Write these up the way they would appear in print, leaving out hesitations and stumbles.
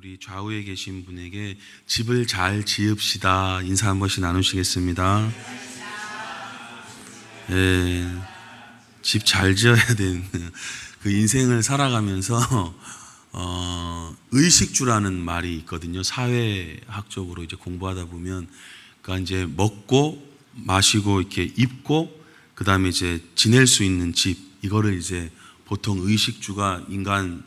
우리 좌우에 계신 분에게 집을 잘 지읍시다 인사 한 번씩 나누시겠습니다. 집 잘 지어야 되는 그 인생을 살아가면서 의식주라는 말이 있거든요. 사회학적으로 이제 공부하다 보면, 그러니까 이제 먹고 마시고 이렇게 입고 그 다음에 이제 지낼 수 있는 집, 이거를 이제 보통 의식주가 인간이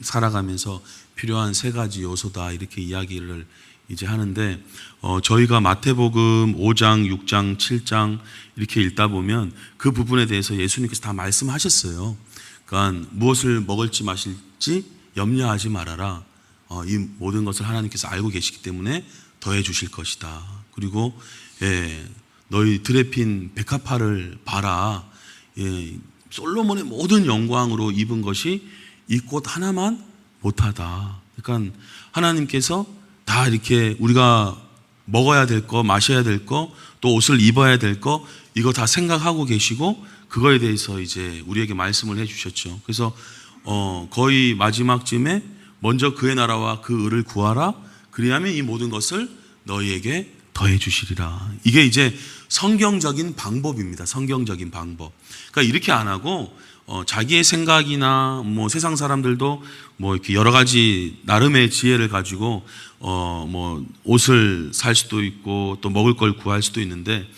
살아가면서 필요한 세 가지 요소다 이렇게 이야기를 이제 하는데, 저희가 마태복음 5장, 6장, 7장 이렇게 읽다 보면 그 부분에 대해서 예수님께서 다 말씀하셨어요. 그러니까 무엇을 먹을지 마실지 염려하지 말아라. 이 모든 것을 하나님께서 알고 계시기 때문에 더해 주실 것이다. 그리고 너희 들에 핀 백합화를 봐라. 솔로몬의 모든 영광으로 입은 것이 이 꽃 하나만 못하다. 그러니까 하나님께서 다 이렇게 우리가 먹어야 될 거, 마셔야 될 거, 또 옷을 입어야 될 거, 이거 다 생각하고 계시고 그거에 대해서 이제 우리에게 말씀을 해주셨죠. 그래서 거의 마지막쯤에 먼저 그의 나라와 그 의를 구하라. 그리하면 이 모든 것을 너희에게 더해 주시리라. 이게 이제 성경적인 방법입니다. 성경적인 방법. 그러니까 이렇게 안 하고 자기의 생각이나 뭐 세상 사람들도 뭐 이렇게 여러 가지 나름의 지혜를 가지고 뭐 옷을 살 수도 있고 또 먹을 걸 구할 수도 있는데,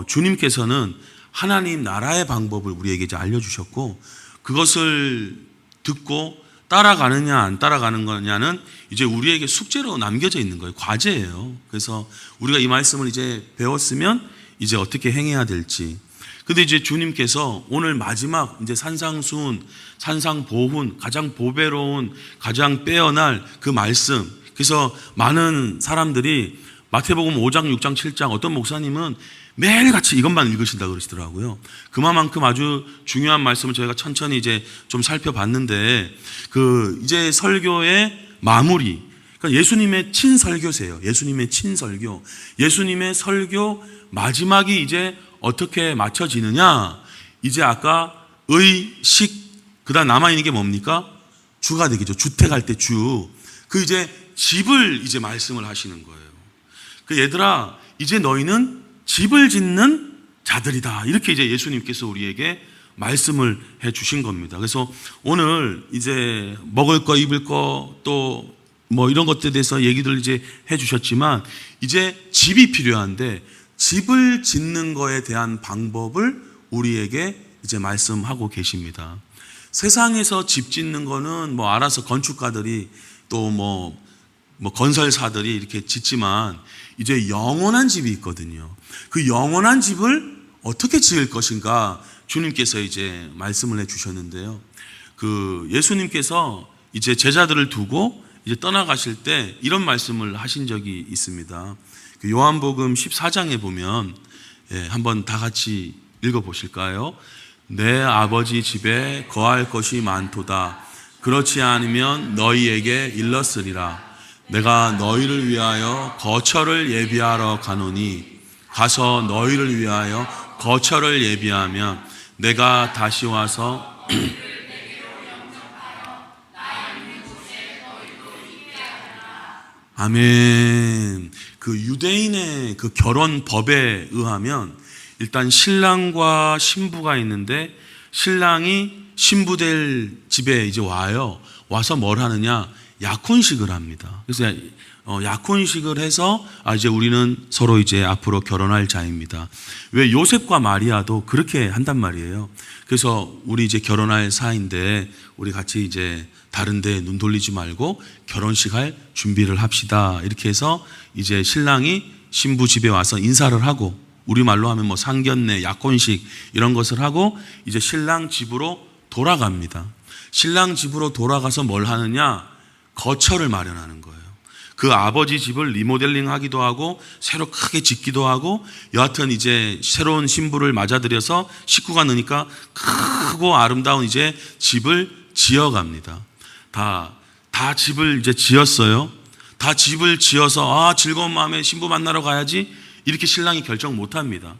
주님께서는 하나님 나라의 방법을 우리에게 이제 알려주셨고, 그것을 듣고 따라가느냐 안 따라가는 거냐는 이제 우리에게 숙제로 남겨져 있는 거예요. 과제예요. 그래서 우리가 이 말씀을 이제 배웠으면 이제 어떻게 행해야 될지. 근데 이제 주님께서 오늘 마지막 이제 산상수훈, 산상보훈, 가장 보배로운, 가장 빼어날 그 말씀. 그래서 많은 사람들이 마태복음 5장, 6장, 7장, 어떤 목사님은 매일같이 이것만 읽으신다 그러시더라고요. 그만큼 아주 중요한 말씀을 저희가 천천히 이제 좀 살펴봤는데, 그 이제 설교의 마무리, 그러니까 예수님의 친설교세요. 예수님의 친설교. 예수님의 설교 마지막이 이제 어떻게 맞춰지느냐? 이제 아까 의, 식, 그 다음 남아있는 게 뭡니까? 주가 되겠죠. 주택할 때 주. 그 이제 집을 이제 말씀을 하시는 거예요. 그 얘들아, 이제 너희는 집을 짓는 자들이다. 이렇게 이제 예수님께서 우리에게 말씀을 해 주신 겁니다. 그래서 오늘 이제 먹을 거, 입을 거, 또 뭐 이런 것들에 대해서 얘기들 이제 해 주셨지만, 이제 집이 필요한데 집을 짓는 거에 대한 방법을 우리에게 이제 말씀하고 계십니다. 세상에서 집 짓는 거는 뭐 알아서 건축가들이 또 뭐 건설사들이 이렇게 짓지만, 이제 영원한 집이 있거든요. 그 영원한 집을 어떻게 지을 것인가 주님께서 이제 말씀을 해 주셨는데요. 그 예수님께서 이제 제자들을 두고 이제 떠나가실 때 이런 말씀을 하신 적이 있습니다. 그 요한복음 14장에 보면, 한번 다 같이 읽어 보실까요? 내 아버지 집에 거할 것이 많도다. 그렇지 않으면 너희에게 일렀으리라. 내가 너희를 위하여 거처를 예비하러 가노니, 가서 너희를 위하여 거처를 예비하면 내가 다시 와서 아멘. 그 유대인의 그 결혼 법에 의하면 일단 신랑과 신부가 있는데, 신랑이 신부 될 집에 이제 와서 뭘 하느냐? 약혼식을 합니다. 그래서 약혼식을 해서 이제 우리는 서로 이제 앞으로 결혼할 자입니다. 왜 요셉과 마리아도 그렇게 한단 말이에요. 그래서 우리 이제 결혼할 사이인데 우리 같이 이제 다른 데 눈 돌리지 말고 결혼식 할 준비를 합시다. 이렇게 해서 이제 신랑이 신부 집에 와서 인사를 하고, 우리말로 하면 뭐 상견례, 약혼식 이런 것을 하고 이제 신랑 집으로 돌아갑니다. 신랑 집으로 돌아가서 뭘 하느냐? 거처를 마련하는 거예요. 그 아버지 집을 리모델링 하기도 하고 새로 크게 짓기도 하고, 여하튼 이제 새로운 신부를 맞아들여서 식구가 느니까 크고 아름다운 이제 집을 지어갑니다. 다 집을 이제 지었어요. 다 집을 지어서 즐거운 마음에 신부 만나러 가야지, 이렇게 신랑이 결정 못 합니다.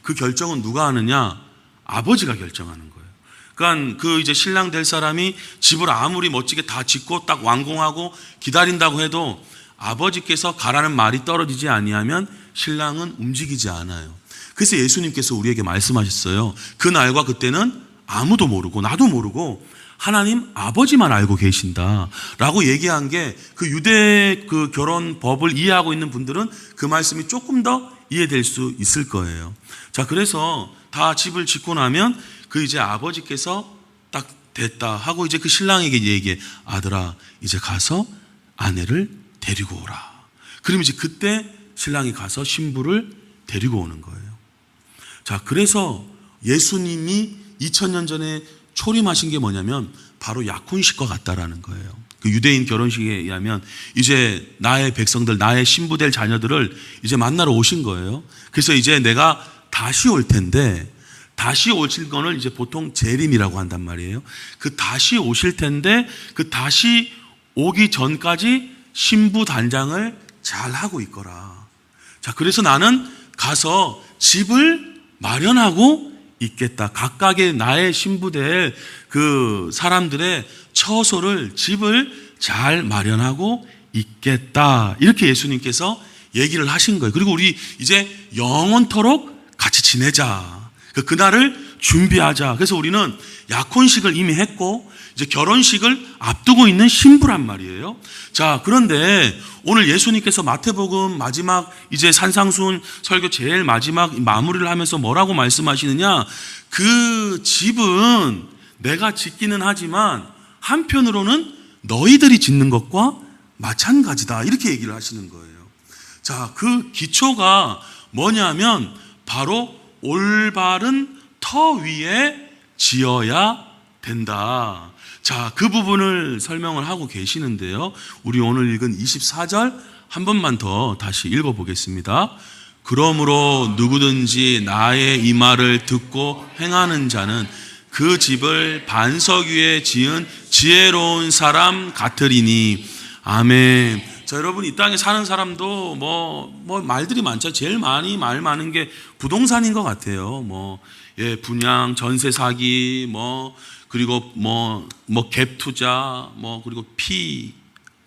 그 결정은 누가 하느냐? 아버지가 결정하는 거예요. 그러니까 그 이제 신랑 될 사람이 집을 아무리 멋지게 다 짓고 딱 완공하고 기다린다고 해도 아버지께서 가라는 말이 떨어지지 아니하면 신랑은 움직이지 않아요. 그래서 예수님께서 우리에게 말씀하셨어요. 그 날과 그때는 아무도 모르고 나도 모르고 하나님 아버지만 알고 계신다라고 얘기한 게 그 유대 그 결혼 법을 이해하고 있는 분들은 그 말씀이 조금 더 이해될 수 있을 거예요. 자, 그래서 다 집을 짓고 나면 그 이제 아버지께서 딱 됐다 하고 이제 그 신랑에게 얘기해. 아들아, 이제 가서 아내를 데리고 오라. 그럼 이제 그때 신랑이 가서 신부를 데리고 오는 거예요. 자, 그래서 예수님이 2000년 전에 초림하신 게 뭐냐면 바로 약혼식과 같다라는 거예요. 그 유대인 결혼식에 의하면 이제 나의 백성들, 나의 신부 될 자녀들을 이제 만나러 오신 거예요. 그래서 이제 내가 다시 올 텐데, 다시 오실 거는 이제 보통 재림이라고 한단 말이에요. 그 다시 오실 텐데 그 다시 오기 전까지 신부 단장을 잘 하고 있거라. 자, 그래서 나는 가서 집을 마련하고 있겠다. 각각의 나의 신부 될 그 사람들의 처소를, 집을 잘 마련하고 있겠다. 이렇게 예수님께서 얘기를 하신 거예요. 그리고 우리 이제 영원토록 같이 지내자. 그날을 준비하자. 그래서 우리는 약혼식을 이미 했고 이제 결혼식을 앞두고 있는 신부란 말이에요. 자, 그런데 오늘 예수님께서 마태복음 마지막 이제 산상수훈 설교 제일 마지막 마무리를 하면서 뭐라고 말씀하시느냐? 그 집은 내가 짓기는 하지만 한편으로는 너희들이 짓는 것과 마찬가지다. 이렇게 얘기를 하시는 거예요. 자, 그 기초가 뭐냐면 바로 올바른 터 위에 지어야 된다. 자, 그 부분을 설명을 하고 계시는데요. 우리 오늘 읽은 24절 한 번만 더 다시 읽어보겠습니다. 그러므로 누구든지 나의 이 말을 듣고 행하는 자는 그 집을 반석 위에 지은 지혜로운 사람 같으리니. 아멘. 자, 여러분, 이 땅에 사는 사람도 뭐 말들이 많죠. 제일 많이 말 많은 게 부동산인 것 같아요. 분양, 전세 사기, 그리고 갭 투자, 그리고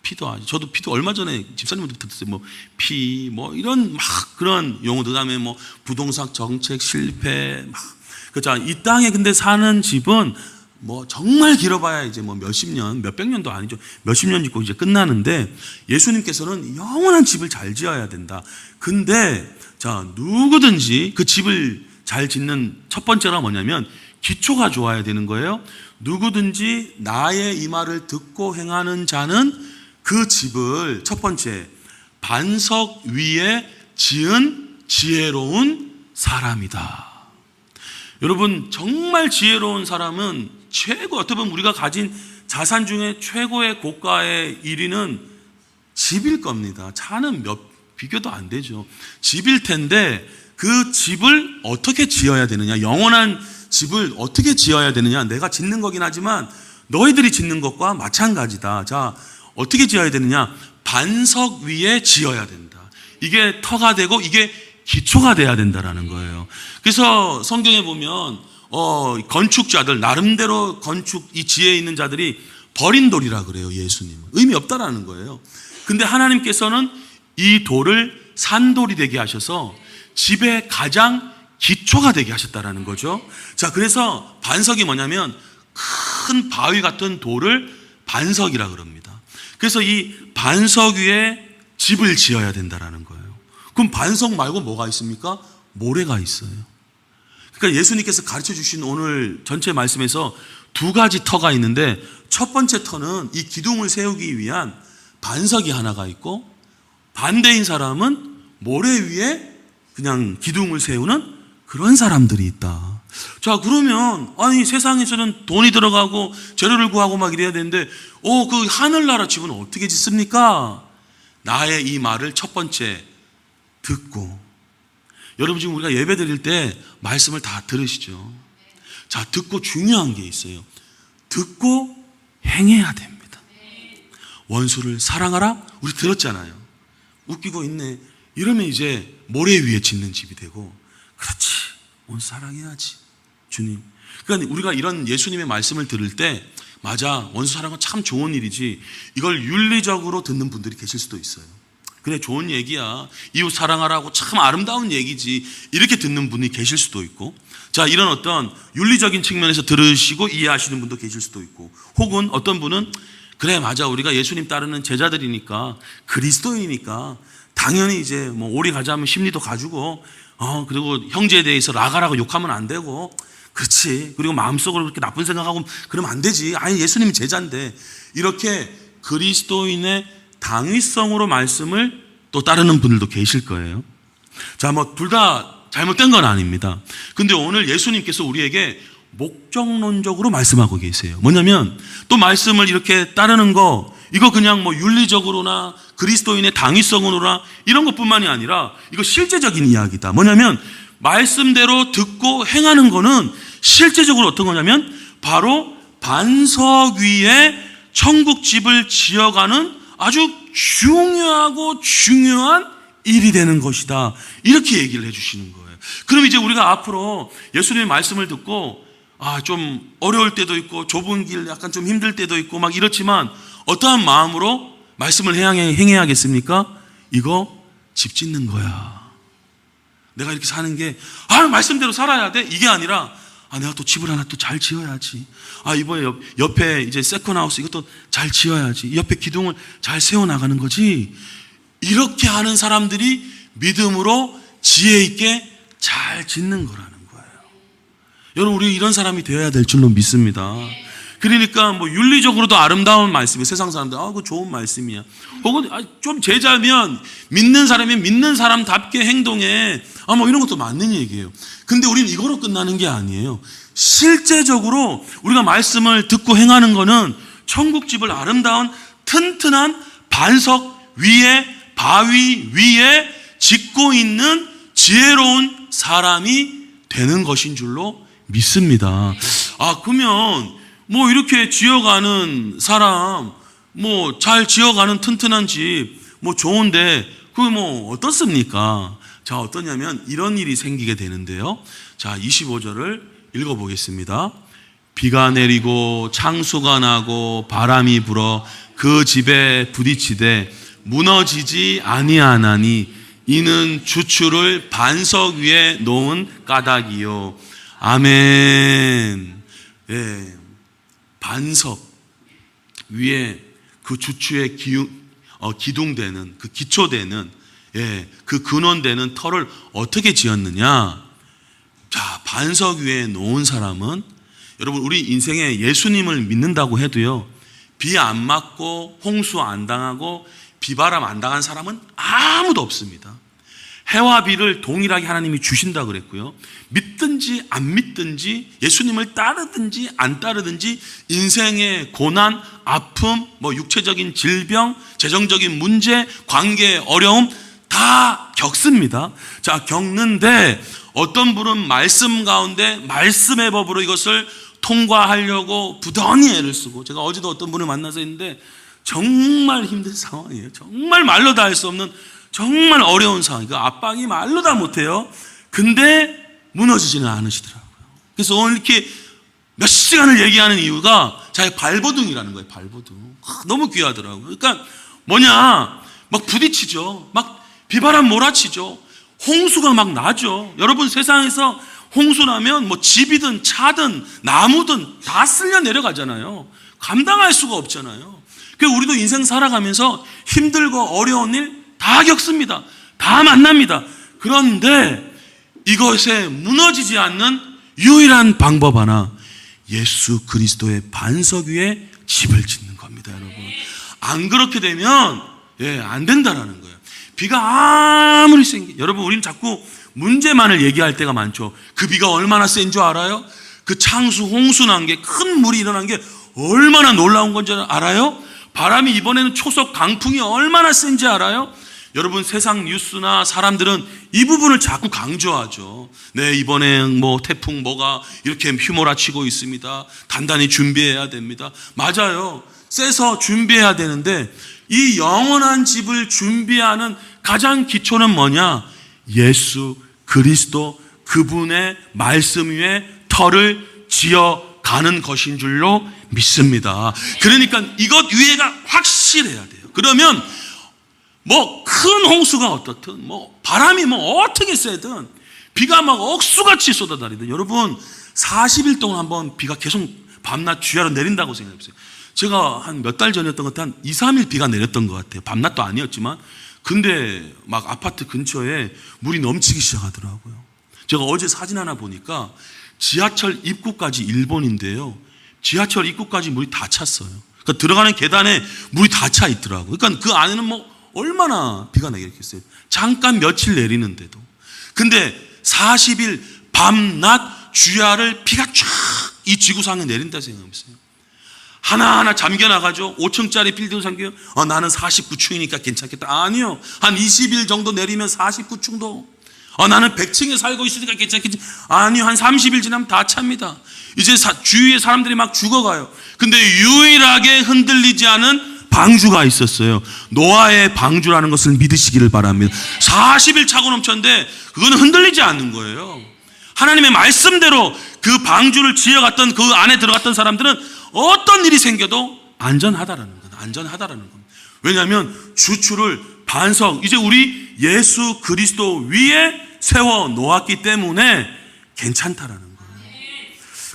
피도 아주, 저도 피도 얼마 전에 집사님한테 들었어요. 이런 그런 용어, 그 다음에 부동산 정책 실패, 자, 이 땅에 근데 사는 집은 정말 길어봐야 이제 몇십 년, 몇백 년도 아니죠. 몇십 년 짓고 이제 끝나는데 예수님께서는 영원한 집을 잘 지어야 된다. 근데 자, 누구든지 그 집을 잘 짓는 첫 번째가 뭐냐면 기초가 좋아야 되는 거예요. 누구든지 나의 이 말을 듣고 행하는 자는 그 집을 첫 번째 반석 위에 지은 지혜로운 사람이다. 여러분, 정말 지혜로운 사람은 어떻게 보면 우리가 가진 자산 중에 최고의 고가의 1위는 집일 겁니다. 차는 비교도 안 되죠. 집일 텐데 그 집을 어떻게 지어야 되느냐, 영원한 집을 어떻게 지어야 되느냐, 내가 짓는 거긴 하지만 너희들이 짓는 것과 마찬가지다. 자, 어떻게 지어야 되느냐? 반석 위에 지어야 된다. 이게 터가 되고 이게 기초가 돼야 된다라는 거예요. 그래서 성경에 보면 건축자들, 나름대로 건축 이 지혜에 있는 자들이 버린 돌이라 그래요. 예수님은 의미 없다라는 거예요. 근데 하나님께서는 이 돌을 산돌이 되게 하셔서 집의 가장 기초가 되게 하셨다라는 거죠. 자, 그래서 반석이 뭐냐면 큰 바위 같은 돌을 반석이라 그럽니다. 그래서 이 반석 위에 집을 지어야 된다라는 거예요. 그럼 반석 말고 뭐가 있습니까? 모래가 있어요. 그러니까 예수님께서 가르쳐 주신 오늘 전체 말씀에서 두 가지 터가 있는데 첫 번째 터는 이 기둥을 세우기 위한 반석이 하나가 있고 반대인 사람은 모래 위에 그냥 기둥을 세우는 그런 사람들이 있다. 자, 그러면 아니 세상에서는 돈이 들어가고 재료를 구하고 막 이래야 되는데 그 하늘나라 집은 어떻게 짓습니까? 나의 이 말을 첫 번째 듣고. 여러분, 지금 우리가 예배 드릴 때 말씀을 다 들으시죠? 자, 듣고 중요한 게 있어요. 듣고 행해야 됩니다. 원수를 사랑하라? 우리 들었잖아요. 웃기고 있네. 이러면 이제 모래 위에 짓는 집이 되고, 그렇지, 원수 사랑해야지, 주님. 그러니까 우리가 이런 예수님의 말씀을 들을 때 맞아, 원수 사랑은 참 좋은 일이지, 이걸 윤리적으로 듣는 분들이 계실 수도 있어요. 그래, 좋은 얘기야, 이웃 사랑하라고 참 아름다운 얘기지, 이렇게 듣는 분이 계실 수도 있고, 자, 이런 어떤 윤리적인 측면에서 들으시고 이해하시는 분도 계실 수도 있고, 혹은 어떤 분은 그래, 맞아, 우리가 예수님 따르는 제자들이니까, 그리스도인이니까 당연히 이제 뭐 오리 가자면 심리도 가지고, 그리고 형제에 대해서 나가라고 욕하면 안 되고, 그렇지, 그리고 마음속으로 그렇게 나쁜 생각하고 그러면 안 되지, 아니 예수님이 제자인데, 이렇게 그리스도인의 당위성으로 말씀을 또 따르는 분들도 계실 거예요. 자, 뭐 둘 다 잘못된 건 아닙니다. 근데 오늘 예수님께서 우리에게 목적론적으로 말씀하고 계세요. 뭐냐면 또 말씀을 이렇게 따르는 거, 이거 그냥 뭐 윤리적으로나 그리스도인의 당위성으로나 이런 것뿐만이 아니라 이거 실제적인 이야기다. 뭐냐면 말씀대로 듣고 행하는 거는 실제적으로 어떤 거냐면 바로 반석 위에 천국집을 지어가는 아주 중요한 일이 되는 것이다. 이렇게 얘기를 해주시는 거예요. 그럼 이제 우리가 앞으로 예수님의 말씀을 듣고 좀 어려울 때도 있고 좁은 길 약간 좀 힘들 때도 있고 막 이렇지만 어떠한 마음으로 말씀을 행해야겠습니까? 이거 집 짓는 거야. 내가 이렇게 사는 게 말씀대로 살아야 돼? 이게 아니라 내가 또 집을 하나 또 잘 지어야지. 이번에 옆에 이제 세컨하우스 이것도 잘 지어야지. 옆에 기둥을 잘 세워나가는 거지. 이렇게 하는 사람들이 믿음으로 지혜 있게 잘 짓는 거라는 거예요. 여러분, 우리 이런 사람이 되어야 될 줄로 믿습니다. 그러니까 뭐 윤리적으로도 아름다운 말씀이에요. 세상 사람들 그거 좋은 말씀이야. 혹은 좀 제자면 믿는 사람이면 믿는 사람답게 행동해. 뭐 이런 것도 맞는 얘기예요. 근데 우리는 이거로 끝나는 게 아니에요. 실제적으로 우리가 말씀을 듣고 행하는 거는 천국집을 아름다운 튼튼한 반석 위에, 바위 위에 짓고 있는 지혜로운 사람이 되는 것인 줄로 믿습니다. 그러면 뭐 이렇게 지어가는 사람, 뭐 잘 지어가는 튼튼한 집, 뭐 좋은데 그게 뭐 어떻습니까? 자, 어떠냐면 이런 일이 생기게 되는데요. 자, 25절을 읽어보겠습니다. 비가 내리고 창수가 나고 바람이 불어 그 집에 부딪히되 무너지지 아니하나니 이는 주추를 반석 위에 놓은 까닭이요. 아멘. 예, 반석 위에 그 주추에 기둥되는, 그 기초되는, 그 근원되는 터를 어떻게 지었느냐? 자, 반석 위에 놓은 사람은, 여러분, 우리 인생에 예수님을 믿는다고 해도요, 비 안 맞고 홍수 안 당하고 비바람 안 당한 사람은 아무도 없습니다. 해와 비를 동일하게 하나님이 주신다 그랬고요, 믿든지 안 믿든지, 예수님을 따르든지 안 따르든지 인생의 고난, 아픔, 뭐 육체적인 질병, 재정적인 문제, 관계 어려움 다 겪습니다. 자, 겪는데 어떤 분은 말씀 가운데 말씀의 법으로 이것을 통과하려고 부단히 애를 쓰고, 제가 어제도 어떤 분을 만나서 했는데 정말 힘든 상황이에요. 정말 말로 다 할 수 없는 정말 어려운 상황. 그 압박이 말로 다 못해요. 근데 무너지지는 않으시더라고요. 그래서 오늘 이렇게 몇 시간을 얘기하는 이유가 자기 발버둥이라는 거예요. 발버둥. 너무 귀하더라고요. 그러니까 뭐냐, 막 부딪히죠. 막 비바람 몰아치죠. 홍수가 막 나죠. 여러분, 세상에서 홍수 나면 뭐 집이든 차든 나무든 다 쓸려 내려가잖아요. 감당할 수가 없잖아요. 그래서 우리도 인생 살아가면서 힘들고 어려운 일 다 겪습니다. 다 만납니다. 그런데 이것에 무너지지 않는 유일한 방법 하나, 예수 그리스도의 반석 위에 집을 짓는 겁니다, 여러분. 안 그렇게 되면 안 된다라는 거예요. 비가 아무리 센, 여러분, 우리는 자꾸 문제만을 얘기할 때가 많죠. 그 비가 얼마나 센 줄 알아요? 그 창수, 홍수 난 게, 큰 물이 일어난 게 얼마나 놀라운 건지 알아요? 바람이 이번에는 초속 강풍이 얼마나 센지 알아요? 여러분, 세상 뉴스나 사람들은 이 부분을 자꾸 강조하죠. 네, 이번엔 뭐 태풍 뭐가 이렇게 휘몰아치고 있습니다. 단단히 준비해야 됩니다. 맞아요. 세서 준비해야 되는데 이 영원한 집을 준비하는 가장 기초는 뭐냐? 예수 그리스도, 그분의 말씀 위에 터를 지어가는 것인 줄로 믿습니다. 그러니까 이것 위에가 확실해야 돼요. 그러면 뭐 큰 홍수가 어떻든, 뭐 바람이 뭐 어떻게 세든, 비가 막 억수같이 쏟아다니든, 여러분 40일 동안 한번 비가 계속 밤낮 주야로 내린다고 생각해보세요. 제가 한 몇 달 전이었던 것 같아요. 한 2, 3일 비가 내렸던 것 같아요. 밤낮도 아니었지만. 근데 막 아파트 근처에 물이 넘치기 시작하더라고요. 제가 어제 사진 하나 보니까 지하철 입구까지 일본인데요, 지하철 입구까지 물이 다 찼어요. 그러니까 들어가는 계단에 물이 다 차 있더라고요. 그러니까 그 안에는 뭐 얼마나 비가 내겠어요. 잠깐 며칠 내리는데도. 근데 40일 밤낮 주야를 비가 쫙 이 지구상에 내린다 생각해보세요. 하나하나 잠겨나가죠. 5층짜리 빌딩 잠겨요. 나는 49층이니까 괜찮겠다. 아니요. 한 20일 정도 내리면 49층도. 나는 100층에 살고 있으니까 괜찮겠지. 아니요. 한 30일 지나면 다 찹니다. 이제 주위에 사람들이 막 죽어가요. 근데 유일하게 흔들리지 않은 방주가 있었어요. 노아의 방주라는 것을 믿으시기를 바랍니다. 40일 차고 넘쳤는데 그거는 흔들리지 않는 거예요. 하나님의 말씀대로 그 방주를 지어갔던, 그 안에 들어갔던 사람들은 어떤 일이 생겨도 안전하다라는 겁니다. 안전하다라는 겁니다. 왜냐하면 주추를 반석, 이제 우리 예수 그리스도 위에 세워 놓았기 때문에 괜찮다라는 거예요.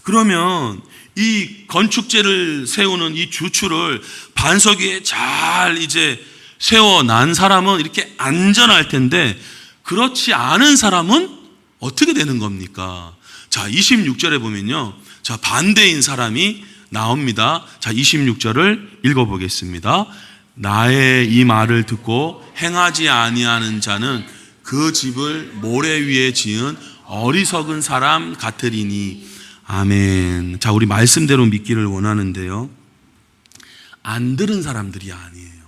그러면 이 건축재를 세우는 이 주추를 반석 위에 잘 이제 세워 난 사람은 이렇게 안전할 텐데, 그렇지 않은 사람은 어떻게 되는 겁니까? 자, 26절에 보면요, 자, 반대인 사람이 나옵니다. 자, 26절을 읽어보겠습니다. 나의 이 말을 듣고 행하지 아니하는 자는 그 집을 모래 위에 지은 어리석은 사람 같으리니. 아멘. 자, 우리 말씀대로 믿기를 원하는데요, 안 들은 사람들이 아니에요.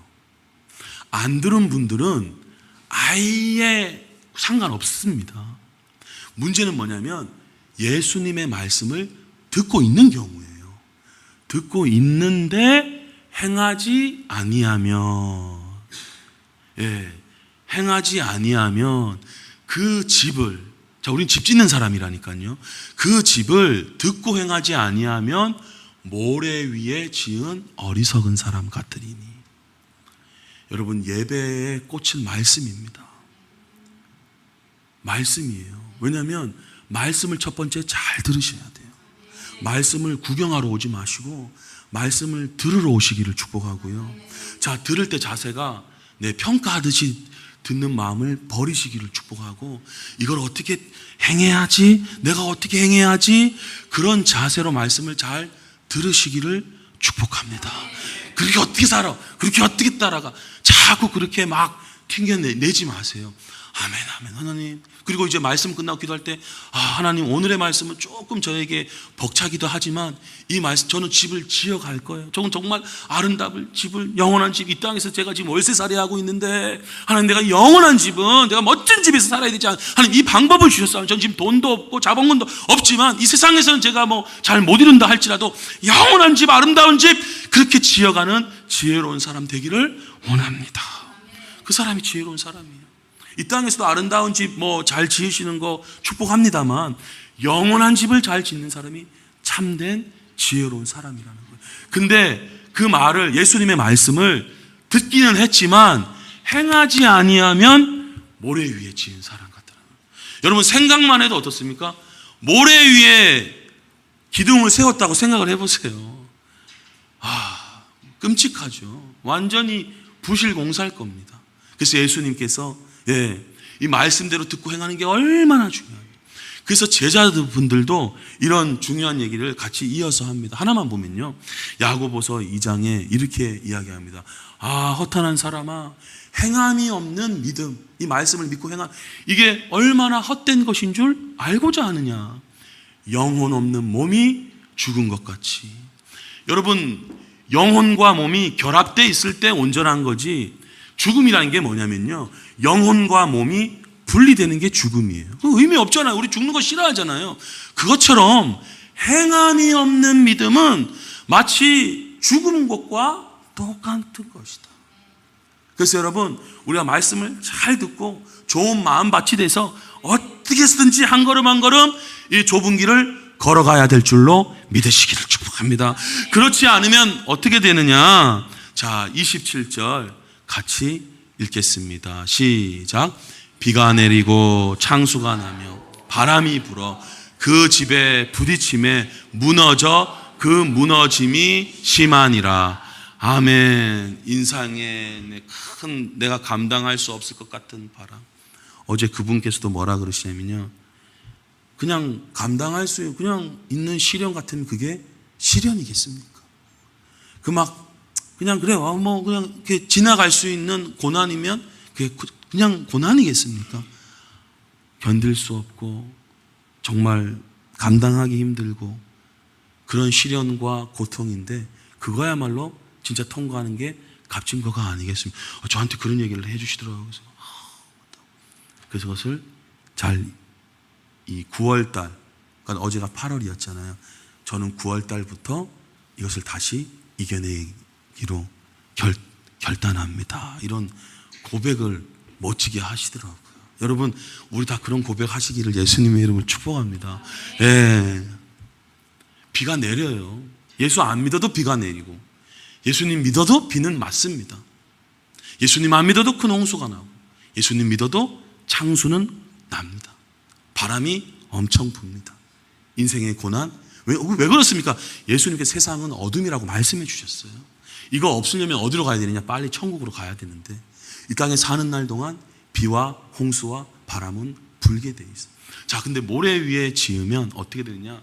안 들은 분들은 아예 상관없습니다. 문제는 뭐냐면 예수님의 말씀을 듣고 있는 경우예요. 듣고 있는데 행하지 아니하면, 행하지 아니하면 그 집을, 자, 우린 집 짓는 사람이라니까요. 그 집을 듣고 행하지 아니하면 모래 위에 지은 어리석은 사람 같으리니. 여러분, 예배의 꽃은 말씀입니다. 말씀이에요. 왜냐하면 말씀을 첫 번째 잘 들으셔야 돼요. 말씀을 구경하러 오지 마시고 말씀을 들으러 오시기를 축복하고요. 자, 들을 때 자세가 평가하듯이 듣는 마음을 버리시기를 축복하고, 이걸 어떻게 행해야지, 내가 어떻게 행해야지, 그런 자세로 말씀을 잘 들으시기를 축복합니다. 그렇게 어떻게 살아, 그렇게 어떻게 따라가, 자꾸 그렇게 막 튕겨내지 마세요. 아멘, 아멘. 하나님, 그리고 이제 말씀 끝나고 기도할 때, 하나님, 오늘의 말씀은 조금 저에게 벅차기도 하지만 이 말씀, 저는 집을 지어갈 거예요. 저는 정말 아름다운 집을, 영원한 집, 이 땅에서 제가 지금 월세살이 하고 있는데, 하나님, 내가 영원한 집은 내가 멋진 집에서 살아야 되지 않아요. 하나님, 이 방법을 주셨어요. 저는 지금 돈도 없고 자본금도 없지만 이 세상에서는 제가 뭐 잘 못 이룬다 할지라도 영원한 집, 아름다운 집, 그렇게 지어가는 지혜로운 사람 되기를 원합니다. 그 사람이 지혜로운 사람이에요. 이 땅에서도 아름다운 집 뭐 잘 지으시는 거 축복합니다만, 영원한 집을 잘 짓는 사람이 참된 지혜로운 사람이라는 거예요. 근데 그 말을, 예수님의 말씀을 듣기는 했지만 행하지 아니하면 모래 위에 지은 사람 같다는 거예요. 여러분, 생각만 해도 어떻습니까? 모래 위에 기둥을 세웠다고 생각을 해보세요. 끔찍하죠. 완전히 부실공사할 겁니다. 그래서 예수님께서 이 말씀대로 듣고 행하는 게 얼마나 중요해요. 그래서 제자분들도 이런 중요한 얘기를 같이 이어서 합니다. 하나만 보면요, 야고보서 2장에 이렇게 이야기합니다. 허탄한 사람아, 행함이 없는 믿음, 이 말씀을 믿고 이게 얼마나 헛된 것인 줄 알고자 하느냐. 영혼 없는 몸이 죽은 것 같이. 여러분, 영혼과 몸이 결합되어 있을 때 온전한 거지, 죽음이라는 게 뭐냐면요, 영혼과 몸이 분리되는 게 죽음이에요. 의미 없잖아요. 우리 죽는 거 싫어하잖아요. 그것처럼 행함이 없는 믿음은 마치 죽은 것과 똑같은 것이다. 그래서 여러분, 우리가 말씀을 잘 듣고 좋은 마음밭이 돼서 어떻게 해서든지 한 걸음 한 걸음 이 좁은 길을 걸어가야 될 줄로 믿으시기를 축복합니다. 그렇지 않으면 어떻게 되느냐? 자, 27절 같이 읽겠습니다. 시작. 비가 내리고 창수가 나며 바람이 불어 그 집에 부딪힘에 무너져 그 무너짐이 심하니라. 아멘. 인상에 큰 내가 감당할 수 없을 것 같은 바람. 어제 그분께서도 뭐라 그러시냐면요, 그냥 감당할 수 그냥 있는 시련 같으면 그게 시련이겠습니까? 그냥 그래요. 뭐 그냥 이렇게 지나갈 수 있는 고난이면 그게 그냥 고난이겠습니까? 견딜 수 없고 정말 감당하기 힘들고 그런 시련과 고통인데 그거야말로 진짜 통과하는 게 값진 거가 아니겠습니까? 저한테 그런 얘기를 해주시더라고요. 그래서 그것을 잘 이 9월달, 그러니까 어제가 8월이었잖아요. 저는 9월달부터 이것을 다시 이겨내기로 결단합니다. 이런 고백을 멋지게 하시더라고요. 여러분, 우리 다 그런 고백하시기를 예수님의 이름으로 축복합니다. 예. 비가 내려요. 예수 안 믿어도 비가 내리고, 예수님 믿어도 비는 맞습니다. 예수님 안 믿어도 큰 홍수가 나고, 예수님 믿어도 창수는 납니다. 바람이 엄청 붑니다. 인생의 고난. 왜 그렇습니까? 예수님께서 세상은 어둠이라고 말씀해 주셨어요. 이거 없으려면 어디로 가야 되느냐? 빨리 천국으로 가야 되는데 이 땅에 사는 날 동안 비와 홍수와 바람은 불게 돼 있어요. 자, 근데 모래 위에 지으면 어떻게 되느냐?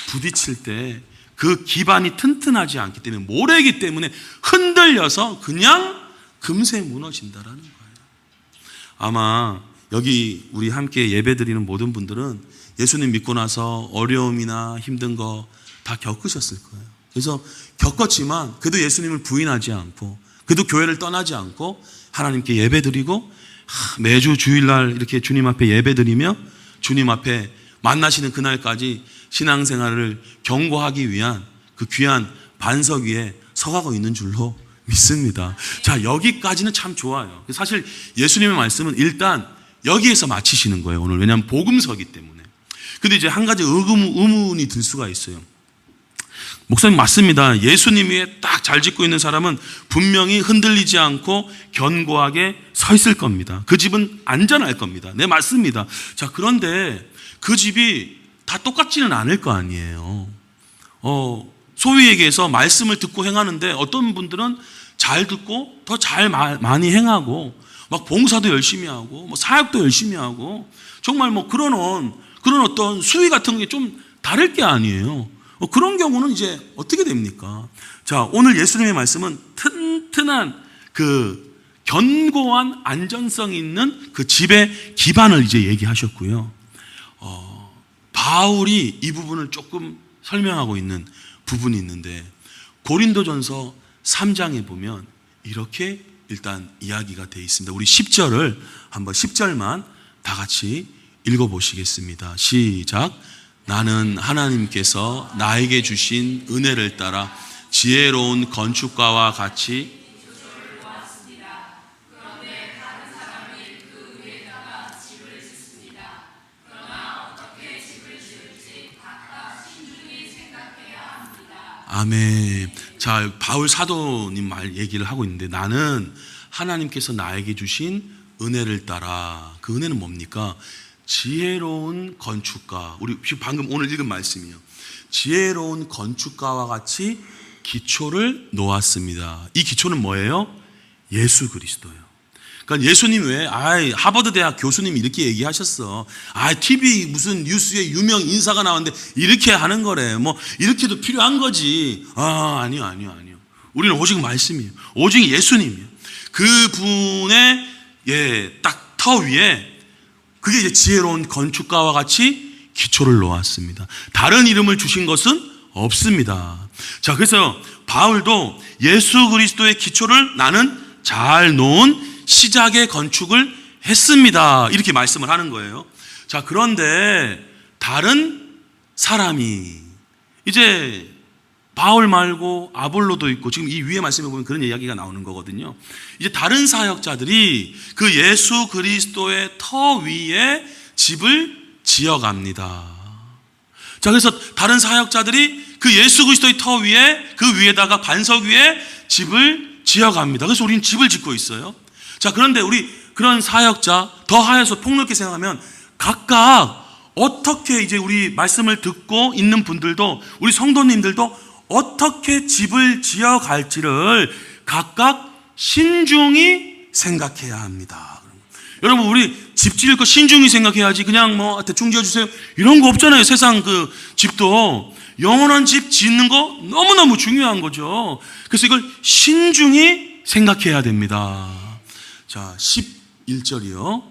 부딪힐 때 그 기반이 튼튼하지 않기 때문에, 모래이기 때문에 흔들려서 그냥 금세 무너진다라는 거예요. 아마 여기 우리 함께 예배드리는 모든 분들은 예수님 믿고 나서 어려움이나 힘든 거 다 겪으셨을 거예요. 그래서 겪었지만 그래도 예수님을 부인하지 않고, 그래도 교회를 떠나지 않고 하나님께 예배드리고 매주 주일날 이렇게 주님 앞에 예배드리며 주님 앞에 만나시는 그날까지 신앙생활을 경고하기 위한 그 귀한 반석 위에 서가고 있는 줄로 믿습니다. 자, 여기까지는 참 좋아요. 사실 예수님의 말씀은 일단 여기에서 마치시는 거예요, 오늘. 왜냐하면 복음서기 때문에. 근데 이제 한 가지 의문이 들 수가 있어요. 목사님, 맞습니다. 예수님 위에 딱 잘 짓고 있는 사람은 분명히 흔들리지 않고 견고하게 서 있을 겁니다. 그 집은 안전할 겁니다. 네, 맞습니다. 자, 그런데 그 집이 다 똑같지는 않을 거 아니에요. 소위 얘기해서 말씀을 듣고 행하는데 어떤 분들은 잘 듣고 더 잘 많이 행하고 막 봉사도 열심히 하고 뭐 사역도 열심히 하고 정말 뭐 그런 어떤 수위 같은 게 좀 다를 게 아니에요. 그런 경우는 이제 어떻게 됩니까? 자, 오늘 예수님의 말씀은 튼튼한 그 견고한 안전성 있는 그 집의 기반을 이제 얘기하셨고요. 바울이 이 부분을 조금 설명하고 있는 부분이 있는데 고린도전서 3장에 보면 이렇게 일단 이야기가 되어 있습니다. 우리 10절을 한번 10절만 다 같이 읽어보시겠습니다. 시작. 나는 하나님께서 나에게 주신 은혜를 따라 지혜로운 건축가와 같이 아멘. 자, 바울 사도님 얘기를 하고 있는데, 나는 하나님께서 나에게 주신 은혜를 따라, 그 은혜는 뭡니까? 지혜로운 건축가, 우리 방금 오늘 읽은 말씀이요, 지혜로운 건축가와 같이 기초를 놓았습니다. 이 기초는 뭐예요? 예수 그리스도예요. 그러니까 예수님 왜 하버드 대학 교수님이 이렇게 얘기하셨어. TV 무슨 뉴스에 유명 인사가 나왔는데 이렇게 하는 거래. 뭐 이렇게도 필요한 거지. 아니요. 우리는 오직 말씀이에요. 오직 예수님이에요. 그 분의 딱 터 위에 그게 이제 지혜로운 건축가와 같이 기초를 놓았습니다. 다른 이름을 주신 것은 없습니다. 자, 그래서 바울도 예수 그리스도의 기초를 나는 잘 놓은 시작의 건축을 했습니다. 이렇게 말씀을 하는 거예요. 자, 그런데 다른 사람이 이제 바울 말고 아볼로도 있고, 지금 이 위에 말씀해 보면 그런 이야기가 나오는 거거든요. 이제 다른 사역자들이 그 예수 그리스도의 터 위에 집을 지어갑니다. 자, 그래서 다른 사역자들이 그 예수 그리스도의 터 위에, 그 위에다가 반석 위에 집을 지어갑니다. 그래서 우리는 집을 짓고 있어요. 자, 그런데 우리 그런 사역자 더 하여서 폭넓게 생각하면 각각 어떻게 이제 우리 말씀을 듣고 있는 분들도, 우리 성도님들도 어떻게 집을 지어갈지를 각각 신중히 생각해야 합니다. 여러분, 우리 집 지을 거 신중히 생각해야지 그냥 뭐 대충 지어주세요 이런 거 없잖아요. 세상 그 집도 영원한 집 짓는 거 너무너무 중요한 거죠. 그래서 이걸 신중히 생각해야 됩니다. 자, 11절이요.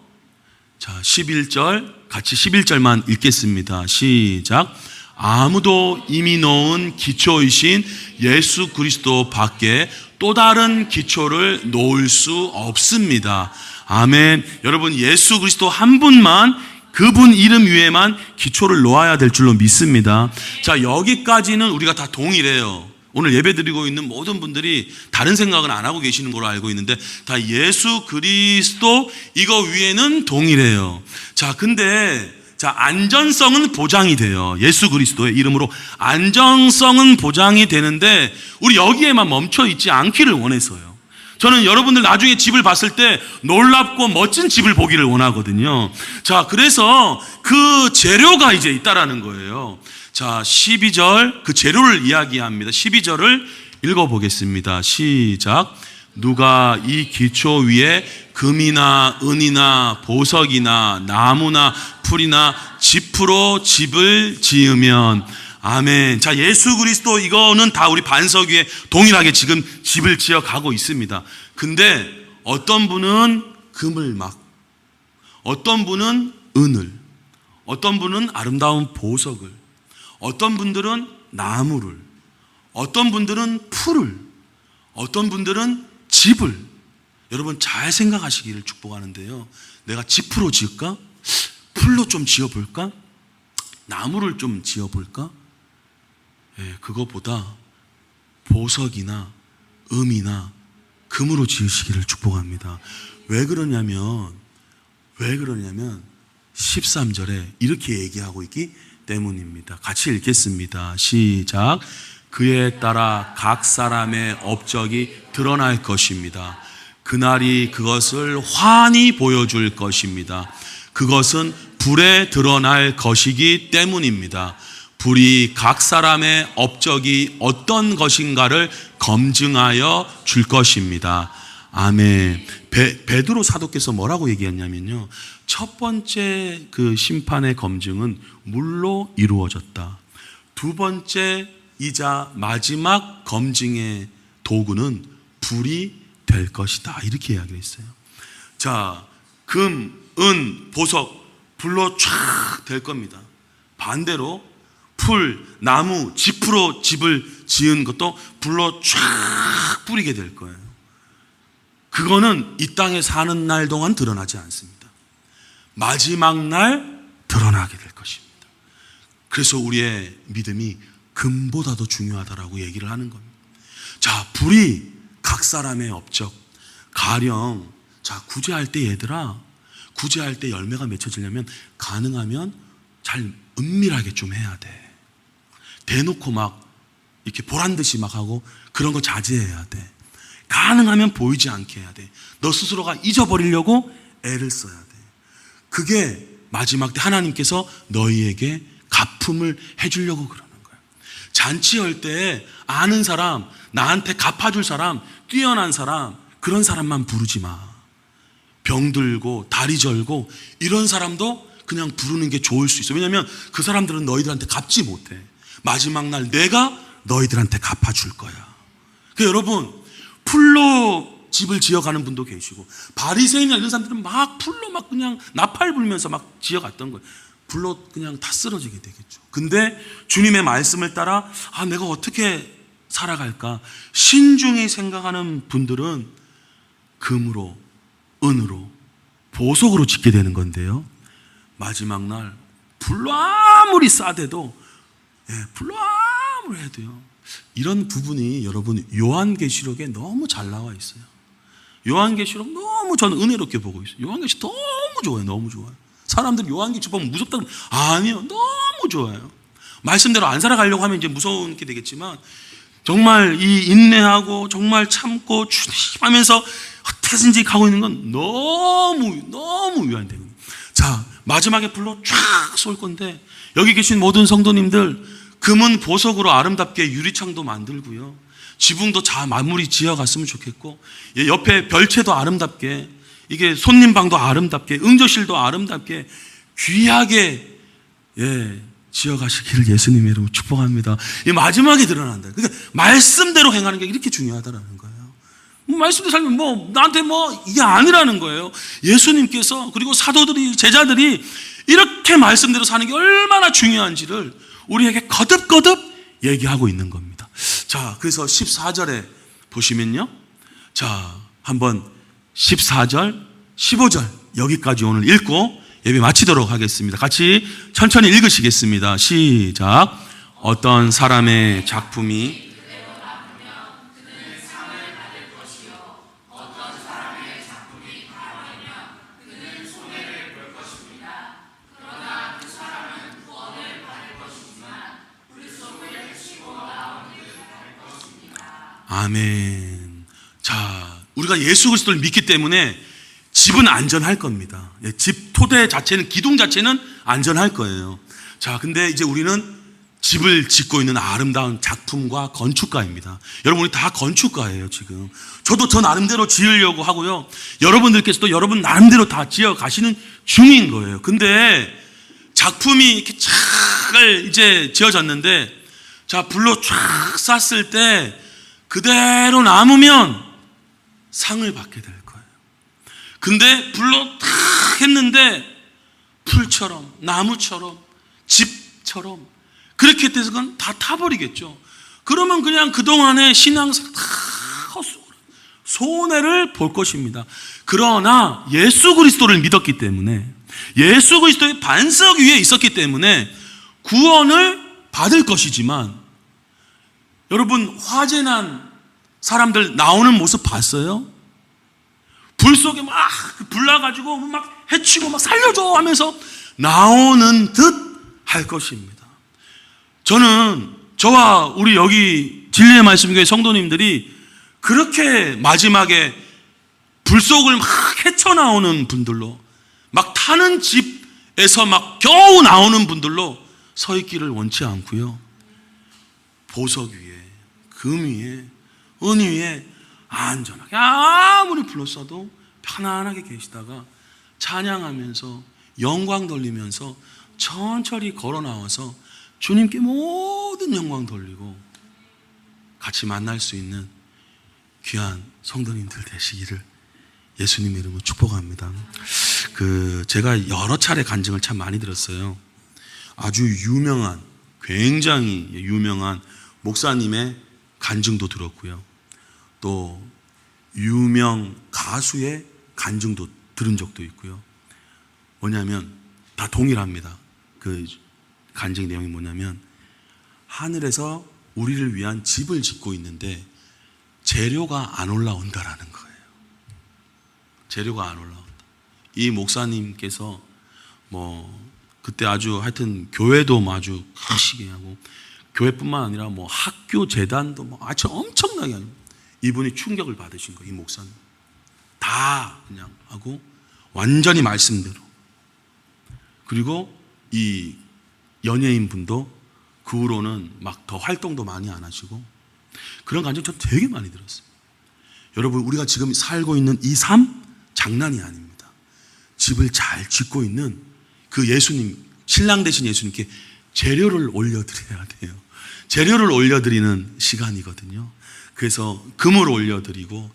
자, 11절 같이 11절만 읽겠습니다. 시작. 아무도 이미 놓은 기초이신 예수 그리스도 밖에 또 다른 기초를 놓을 수 없습니다. 아멘. 여러분, 예수 그리스도 한 분만, 그분 이름 위에만 기초를 놓아야 될 줄로 믿습니다. 자, 여기까지는 우리가 다 동일해요. 오늘 예배 드리고 있는 모든 분들이 다른 생각은 안 하고 계시는 걸로 알고 있는데 다 예수 그리스도 이거 위에는 동일해요. 자, 근데 자, 안전성은 보장이 돼요. 예수 그리스도의 이름으로 안정성은 보장이 되는데 우리 여기에만 멈춰 있지 않기를 원해서요. 저는 여러분들 나중에 집을 봤을 때 놀랍고 멋진 집을 보기를 원하거든요. 자, 그래서 그 재료가 이제 있다라는 거예요. 자, 12절 그 재료를 이야기합니다. 12절을 읽어보겠습니다. 시작. 누가 이 기초 위에 금이나 은이나 보석이나 나무나 풀이나 짚으로 집을 지으면, 아멘. 자, 예수 그리스도 이거는 다 우리 반석 위에 동일하게 지금 집을 지어 가고 있습니다. 근데 어떤 분은 금을 막, 어떤 분은 은을, 어떤 분은 아름다운 보석을, 어떤 분들은 나무를, 어떤 분들은 풀을, 어떤 분들은 집을. 여러분 잘 생각하시기를 축복하는데요. 내가 짚으로 지을까? 풀로 좀 지어볼까? 나무를 좀 지어볼까? 그거보다 보석이나 음이나 금으로 지으시기를 축복합니다. 왜 그러냐면 13절에 이렇게 얘기하고 있기 때문입니다. 같이 읽겠습니다. 시작. 그에 따라 각 사람의 업적이 드러날 것입니다. 그날이 그것을 환히 보여줄 것입니다. 그것은 불에 드러날 것이기 때문입니다. 불이 각 사람의 업적이 어떤 것인가를 검증하여 줄 것입니다. 아멘. 베드로 사도께서 뭐라고 얘기했냐면요. 첫 번째 그 심판의 검증은 물로 이루어졌다. 두 번째 이자 마지막 검증의 도구는 불이 될 것이다. 이렇게 이야기했어요. 자, 금, 은, 보석 불로 쫙 될 겁니다. 반대로 풀, 나무, 짚으로 집을 지은 것도 불로 쫙 뿌리게 될 거예요. 그거는 이 땅에 사는 날 동안 드러나지 않습니다. 마지막 날 드러나게 될 것입니다. 그래서 우리의 믿음이 금보다도 중요하다라고 얘기를 하는 겁니다. 자, 불이 각 사람의 업적, 가령 자, 구제할 때 얘들아, 구제할 때 열매가 맺혀지려면 가능하면 잘 은밀하게 좀 해야 돼. 대놓고 막 이렇게 보란듯이 막 하고 그런 거 자제해야 돼. 가능하면 보이지 않게 해야 돼. 너 스스로가 잊어버리려고 애를 써야 돼. 그게 마지막 때 하나님께서 너희에게 갚음을 해주려고 그러는 거야. 잔치할 때 아는 사람, 나한테 갚아줄 사람, 뛰어난 사람, 그런 사람만 부르지 마. 병들고 다리 절고 이런 사람도 그냥 부르는 게 좋을 수 있어. 왜냐하면 그 사람들은 너희들한테 갚지 못해. 마지막 날 내가 너희들한테 갚아줄 거야. 그러니까 여러분, 풀로 집을 지어가는 분도 계시고 바리새인이나 이런 사람들은 막 풀로 막 그냥 나팔 불면서 막 지어갔던 거예요. 불로 그냥 다 쓰러지게 되겠죠. 근데 주님의 말씀을 따라 내가 어떻게 살아갈까 신중히 생각하는 분들은 금으로, 은으로, 보석으로 짓게 되는 건데요. 마지막 날 불로 아무리 싸대도, 불로 아무리 해도요, 이런 부분이 여러분 요한계시록에 너무 잘 나와 있어요. 요한계시록 너무 저는 은혜롭게 보고 있어요. 요한계시록 너무 좋아요. 너무 좋아요. 사람들이 요한계시록 보면 무섭다고, 아니요, 너무 좋아요. 말씀대로 안 살아가려고 하면 이제 무서운 게 되겠지만, 정말 이 인내하고 정말 참고 주님하면서 어떻게든지 가고 있는 건 너무 위안이 되거든요. 자, 마지막에 불로 쫙 쏠 건데, 여기 계신 모든 성도님들 금은 보석으로 아름답게 유리창도 만들고요, 지붕도 잘 마무리 지어갔으면 좋겠고, 옆에 별채도 아름답게, 이게 손님방도 아름답게, 응접실도 아름답게 귀하게 지어가시기를 예수님의 이름으로 축복합니다. 이 마지막에 드러난다. 그러니까 말씀대로 행하는 게 이렇게 중요하다는 거예요. 말씀대로 살면 나한테 이게 아니라는 거예요. 예수님께서, 그리고 사도들이, 제자들이 이렇게 말씀대로 사는 게 얼마나 중요한지를 우리에게 거듭거듭 얘기하고 있는 겁니다. 자, 그래서 14절에 보시면요, 자, 한번 14절, 15절 여기까지 오늘 읽고 예배 마치도록 하겠습니다. 같이 천천히 읽으시겠습니다. 시작. 어떤 사람의 작품이 아멘. 자, 우리가 예수 그리스도를 믿기 때문에 집은 안전할 겁니다. 집 토대 자체는, 기둥 자체는 안전할 거예요. 자, 근데 이제 우리는 집을 짓고 있는 아름다운 작품과 건축가입니다. 여러분, 우리 다 건축가예요, 지금. 저도 저 나름대로 지으려고 하고요, 여러분들께서도 여러분 나름대로 다 지어 가시는 중인 거예요. 근데 작품이 이렇게 잘 이제 지어졌는데, 자, 불로 쫙 쐈을 때 그대로 남으면 상을 받게 될 거예요. 근데 불로 탁 했는데 풀처럼, 나무처럼, 집처럼 그렇게 돼서 그건 다 타버리겠죠. 그러면 그냥 그동안의 신앙생활 다 손해를 볼 것입니다. 그러나 예수 그리스도를 믿었기 때문에, 예수 그리스도의 반석 위에 있었기 때문에 구원을 받을 것이지만, 여러분, 화재 난 사람들 나오는 모습 봤어요? 불 속에 막 불나가지고 막 해치고 막 살려줘 하면서 나오는 듯 할 것입니다. 저는 저와 우리 여기 진리의 말씀교회 성도님들이 그렇게 마지막에 불 속을 막 헤쳐나오는 분들로, 막 타는 집에서 막 겨우 나오는 분들로 서 있기를 원치 않고요, 보석 위에, 금 위에, 은 위에 안전하게 아무리 불렀어도 편안하게 계시다가 찬양하면서 영광 돌리면서 천천히 걸어 나와서 주님께 모든 영광 돌리고 같이 만날 수 있는 귀한 성도님들 되시기를 예수님의 이름으로 축복합니다. 제가 여러 차례 간증을 참 많이 들었어요. 아주 유명한, 굉장히 유명한 목사님의 간증도 들었고요, 또 유명 가수의 간증도 들은 적도 있고요. 뭐냐면 다 동일합니다. 그 간증 내용이 뭐냐면, 하늘에서 우리를 위한 집을 짓고 있는데 재료가 안 올라온다라는 거예요. 재료가 안 올라온다. 이 목사님께서 그때 아주 하여튼 교회도 아주 크시게 하고, 교회뿐만 아니라 학교 재단도 아주 엄청나게 하는, 이분이 충격을 받으신 거예요. 이 목사님 다 그냥 하고 완전히 말씀대로. 그리고 이 연예인 분도 그 후로는 막 더 활동도 많이 안 하시고, 그런 간증 전 되게 많이 들었어요. 여러분, 우리가 지금 살고 있는 이 삶 장난이 아닙니다. 집을 잘 짓고 있는 그 예수님, 신랑 되신 예수님께 재료를 올려드려야 돼요. 재료를 올려드리는 시간이거든요. 그래서 금을 올려드리고,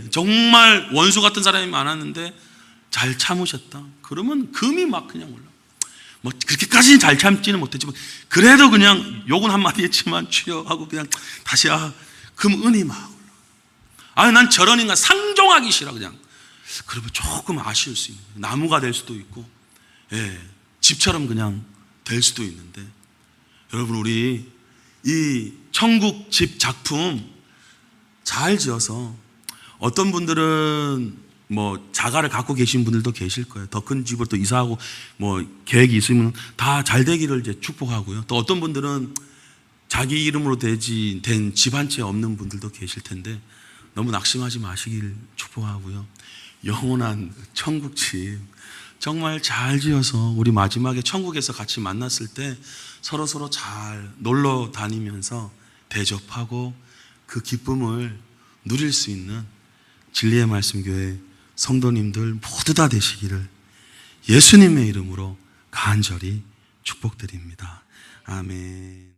정말 원수 같은 사람이 많았는데 잘 참으셨다. 그러면 금이 막 그냥 올라. 그렇게까지는 잘 참지는 못했지만 그래도 그냥 욕은 한마디 했지만 주여 하고 그냥 다시 금 은이 막 올라. 난 저런 인간 상종하기 싫어 그냥. 그러면 조금 아쉬울 수 있는, 나무가 될 수도 있고, 집처럼 그냥 될 수도 있는데, 여러분, 우리 이 천국 집 작품 잘 지어서, 어떤 분들은 뭐 자가를 갖고 계신 분들도 계실 거예요. 더 큰 집으로 또 이사하고 뭐 계획이 있으면 다 잘 되기를 이제 축복하고요. 또 어떤 분들은 자기 이름으로 된 집 한 채 없는 분들도 계실 텐데 너무 낙심하지 마시길 축복하고요. 영원한 천국집 정말 잘 지어서 우리 마지막에 천국에서 같이 만났을 때 서로 잘 놀러 다니면서 대접하고 그 기쁨을 누릴 수 있는 진리의 말씀 교회 성도님들 모두 다 되시기를 예수님의 이름으로 간절히 축복드립니다. 아멘.